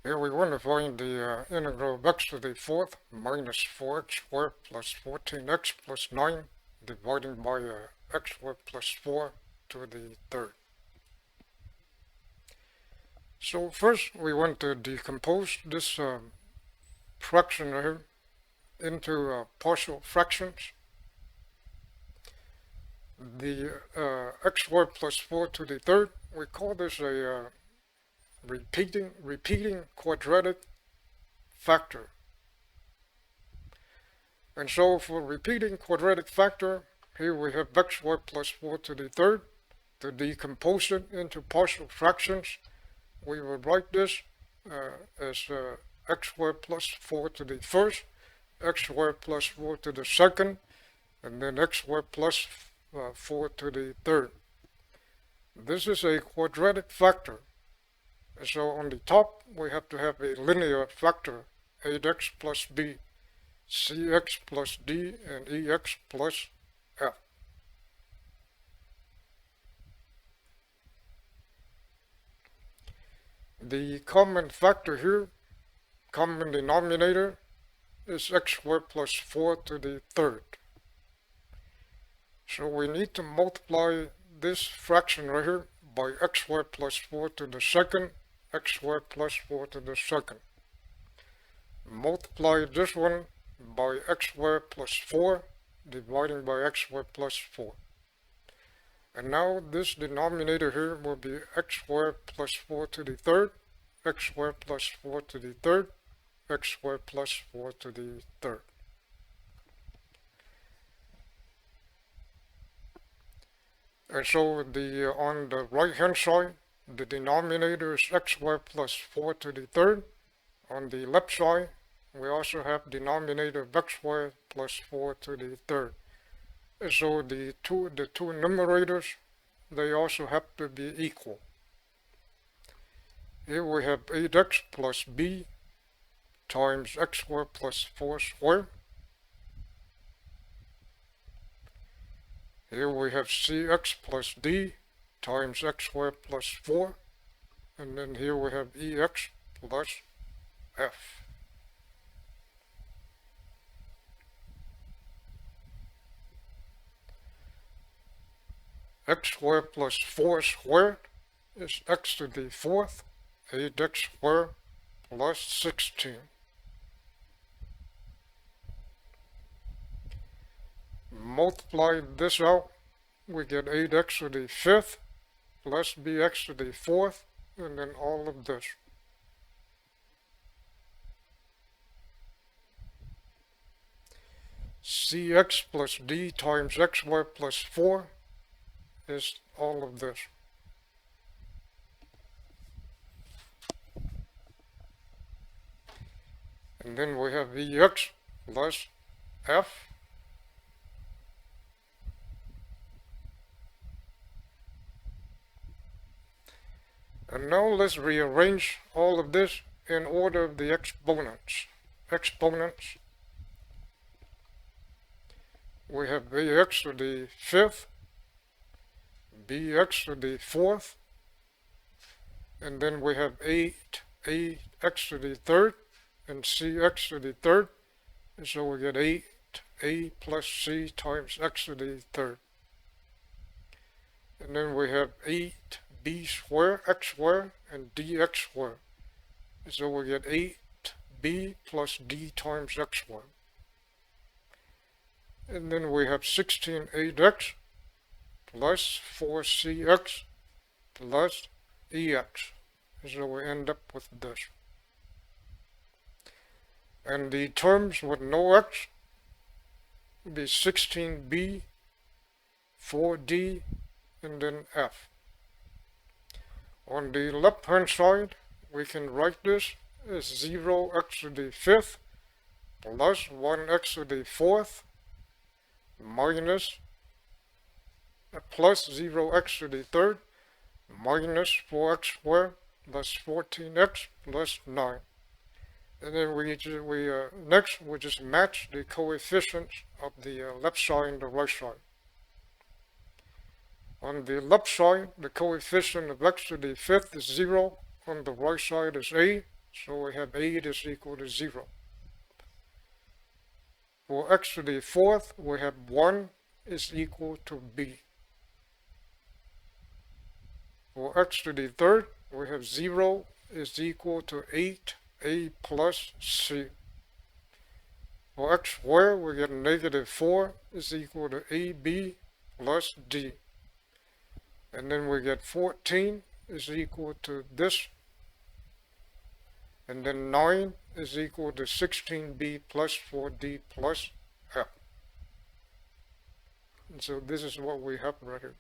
Here we want to find the integral of x to the fourth minus 4x squared plus 14x plus 9 dividing by x squared plus 4 to the third. So first we want to decompose this fraction here into partial fractions. The x squared plus 4 to the third, we call this a repeating quadratic factor. And so for repeating quadratic factor, here we have x squared plus 4 to the third. To decompose it into partial fractions, we will write this as x squared plus 4 to the first, x squared plus 4 to the second, and then x squared plus 4 to the third. This is a quadratic factor. And so on the top, we have to have a linear factor, 8x plus b, cx plus d, and ex plus f. The common factor here, common denominator, is x squared plus 4 to the third. So we need to multiply this fraction right here by x squared plus 4 to the second, x squared plus 4 to the second. Multiply this one by x squared plus 4, dividing by x squared plus 4. And now this denominator here will be x squared plus 4 to the third, x squared plus 4 to the third, x squared plus 4 to the third. And so on the right hand side, the denominator is x squared plus 4 to the third. On the left side, we also have denominator of x squared plus 4 to the third. And so the two numerators, they also have to be equal. Here we have 8x plus b times x squared plus 4 squared. Here we have cx plus d times x squared plus 4. And then here we have ex plus f. X squared plus 4 squared is x to the fourth, 8x squared plus 16. Multiply this out, we get 8x to the fifth plus bx to the fourth, and then all of this. Cx plus d times x squared plus 4 is all of this. And then we have ex plus f. And now let's rearrange all of this in order of the exponents. We have ax to the fifth, bx to the fourth, and then we have 8x to the third, and cx to the third, and so we get 8a plus c times x to the third. And then we have 8b squared, x squared, and dx squared. And so we get 8b plus d times x squared. And then we have 16 8x plus 4cx plus ex. And so we end up with this. And the terms with no x would be 16b, 4d, and then f. On the left hand side, we can write this as 0x to the fifth plus 1x to the fourth minus plus 0x to the third minus 4x squared plus 14x plus 9. And then next we just match the coefficients of the left side and the right side. On the left side, the coefficient of x to the fifth is 0. On the right side is a, So we have 8 is equal to 0. For x to the fourth, we have 1 is equal to b. For x to the third, we have 0 is equal to 8a plus c. For x squared, we get negative 4 is equal to ab plus d. And then we get 14 is equal to this. And then 9 is equal to 16b plus 4d plus f. And so this is what we have right here.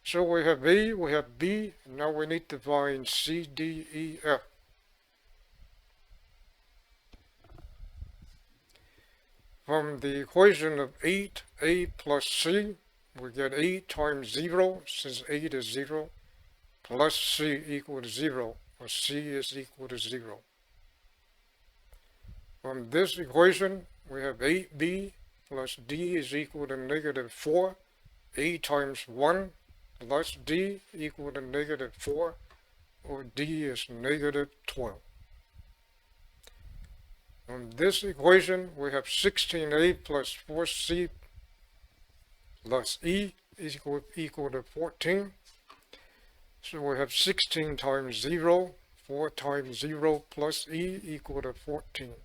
So we have A, we have B, and now we need to find C, D, E, F. From the equation of 8a plus c, we get 8 times 0, since 8 is 0, plus c equal to 0, or c is equal to 0. From this equation, we have 8b plus d is equal to negative 4, a times 1 plus d equal to negative 4, or d is negative 12. From this equation, we have 16a plus 4c plus e is equal to 14. So we have 16 times 0, 4 times 0 plus e equal to 14,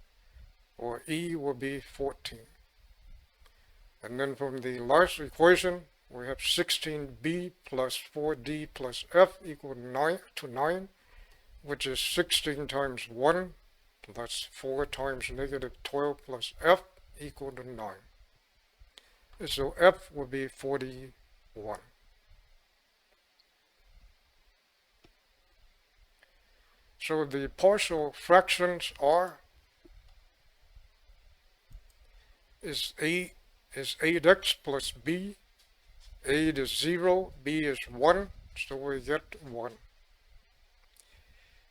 or e will be 14. And then from the last equation, we have 16b plus 4d plus f equal to 9, which is 16 times 1 plus 4 times negative 12 plus f equal to 9. And so f will be 41. So the partial fractions are is 8x plus b. 8 is 0, b is 1, so we get 1.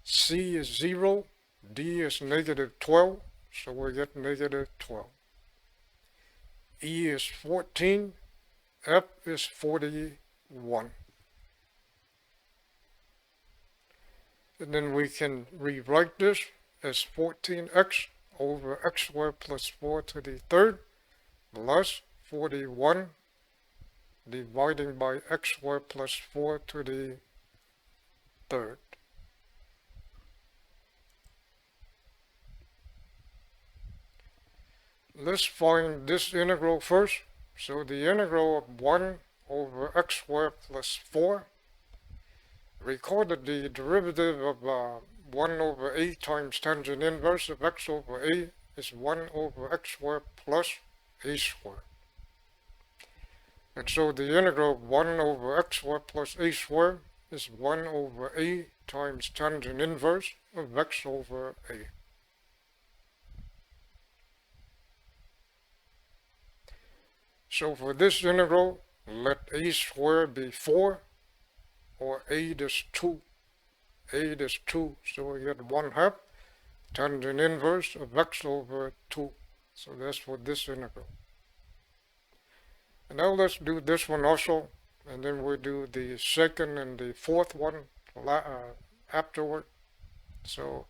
C is 0, d is negative 12, so we get negative 12. E is 14, f is 41. And then we can rewrite this as 14x over x squared plus 4 to the third plus 41 dividing by x squared plus 4 to the third. Let's find this integral first. So the integral of 1 over x squared plus 4. Recall that the derivative of 1 over a times tangent inverse of x over a is 1 over x squared plus a squared. And so the integral of 1 over x squared plus a squared is 1 over a times tangent inverse of x over a. So for this integral, let a squared be 4, or 8 is 2. 8 is 2, so we get 1/2 tangent inverse of x over 2. So that's for this integral. And now let's do this one also, and then we'll do the second and the fourth one afterward. So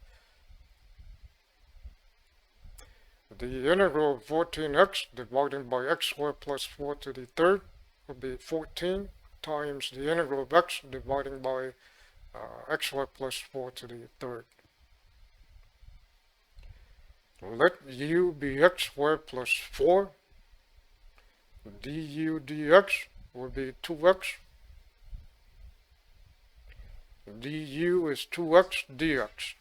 the integral of 14x divided by x squared plus 4 to the third will be 14 times the integral of x dividing by x squared plus 4 to the third. Let u be x squared plus 4. Du dx will be 2x. Du is 2x dx.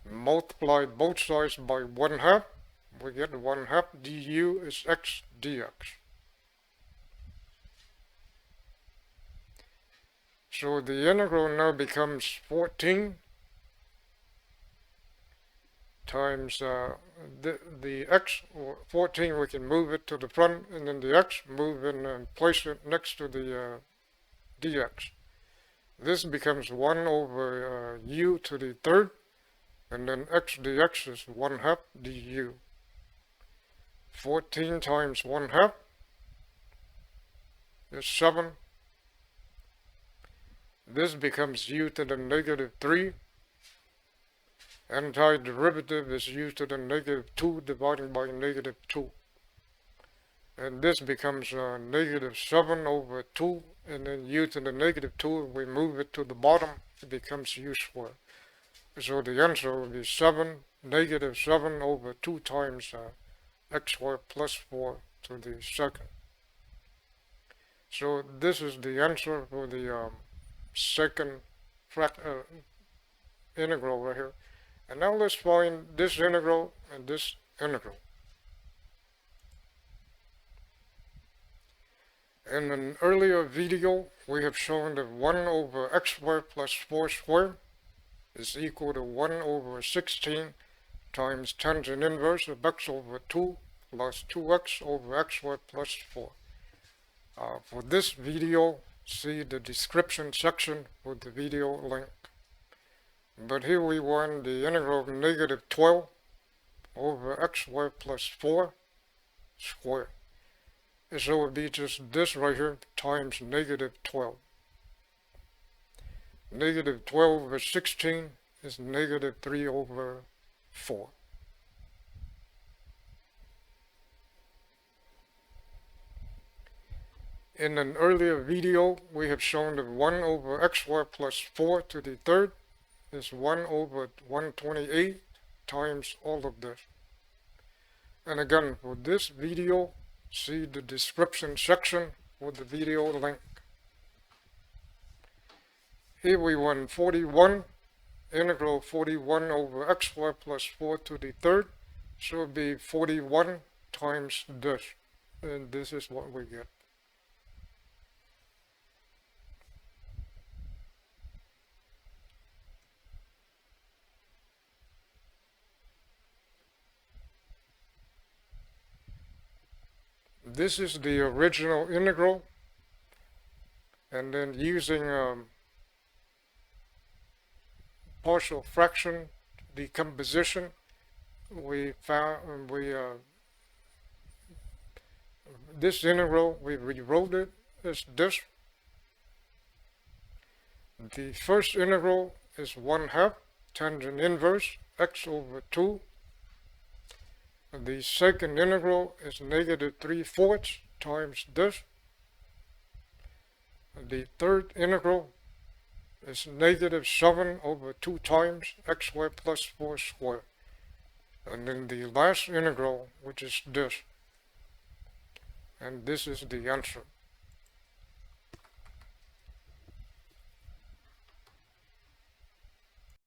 Multiply both sides by 1/2. We get 1/2 du is x dx. So the integral now becomes 14 times the x, or 14 we can move it to the front, and then the x, move in and place it next to the dx. This becomes 1 over u to the third, and then x dx is 1/2 du. 14 times 1/2 is 7. This becomes u to the negative 3. Antiderivative is u to the negative 2 divided by negative 2. And this becomes negative 7 over 2, and then u to the negative 2, if we move it to the bottom, it becomes u squared. So the answer will be negative 7 over 2 times x squared plus 4 to the second. So this is the answer for the second integral right here. And now let's find this integral and this integral. In an earlier video, we have shown that 1 over x squared plus 4 squared is equal to 1 over 16 times tangent inverse of x over 2 plus 2x over x squared plus 4. For this video, see the description section with the video link. But here we want the integral of negative 12 over x squared plus 4 squared. So it would be just this right here times negative 12. Negative 12 over 16 is negative 3 over 4. In an earlier video, we have shown that 1 over x squared plus 4 to the third is 1 over 128 times all of this. And again, for this video, see the description section with the video link. Here we want 41, integral 41 over x squared plus 4 to the third, so it would be 41 times this, and this is what we get. This is the original integral, and then using partial fraction decomposition, we found this integral, we rewrote it as this. The first integral is 1/2 tangent inverse x over 2. The second integral is negative 3/4 times this. The third integral is negative 7 over 2 times x squared plus 4 squared. And then the last integral, which is this. And this is the answer.